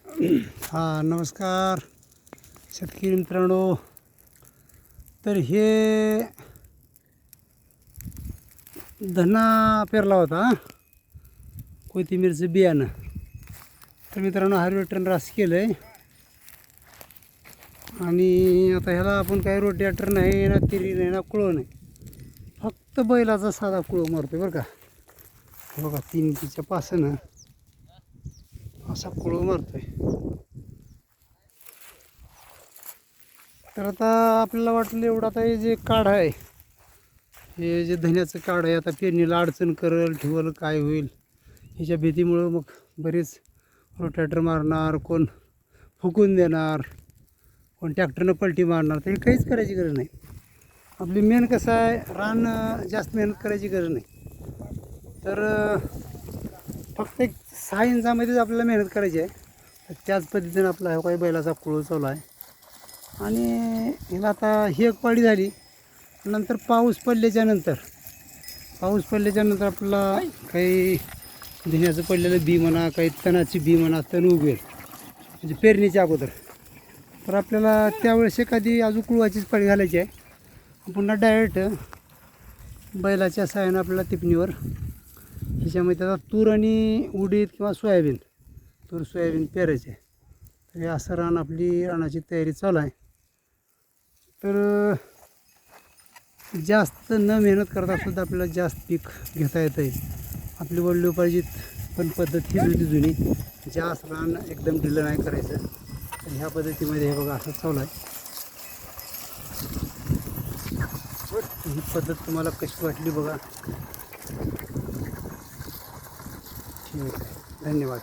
नमस्कार शेतकरी मित्रांनो. तर हे धना पेरला होता कोथिंबीरचं बियाणं. तर मित्रांनो हार्वेस्टर रास केलं आहे आणि आता ह्याला आपण काही रोटेटर नाही ना, तिरी नाही ना, कुळं नाही, फक्त बैलाचा साधा कुळं मारतोय बरं का. हे बघा 3 इंचीच्या पासानं असा कुळं मारतोय. तर आता आपल्याला वाटलं एवढं आता हे जे काढ आहे, हे जे धन्याचं काढ आहे, आता पेरणीला अडचण करल ठेवल काय होईल ह्याच्या भीतीमुळं मग बरेच रोटेटर मारणार, कोण फुकून देणार, कोण ट्रॅक्टरनं पलटी मारणार. तर हे काहीच करायची गरज नाही. आपली मेन कसं आहे, रान जास्त मेहनत करायची गरज नाही. तर फक्त एक 6 इंचामध्येच आपल्याला मेहनत करायची आहे. तर त्याच पद्धतीनं आपला हा काही बैलाचा कुळं चालू आहे. आणि ह्याला आता ही एक पाळी झाली, नंतर पाऊस पडल्याच्या नंतर आपल्याला काही धन्याचं पडलेलं बी म्हणा, काही तणाची बी म्हणा, तण उगवेल म्हणजे पेरणीच्या अगोदर. तर आपल्याला त्यावेळेस एखादी अजून कुळवाचीच पाळी घालायची आहे. पुन्हा डायरेक्ट बैलाच्या सहाय्यानं आपल्याला टिपणीवर ह्याच्यामध्ये आता तूर आणि उडीद किंवा सोयाबीन पेरायचे. तर हे असं रानाची तयारी चालू आहे. तर जास्त न मेहनत करता सुद्धा आपल्याला जास्त पीक घेता येतं आहे. आपली वडिलोपार्जित पण पद्धत हीच होती जुनी, जास्त रान एकदम ढिलं नाही करायचं. तर ह्या पद्धतीमध्ये हे बघा असं चालू आहे. ही पद्धत तुम्हाला कशी वाटली बघा. ठीक आहे, धन्यवाद.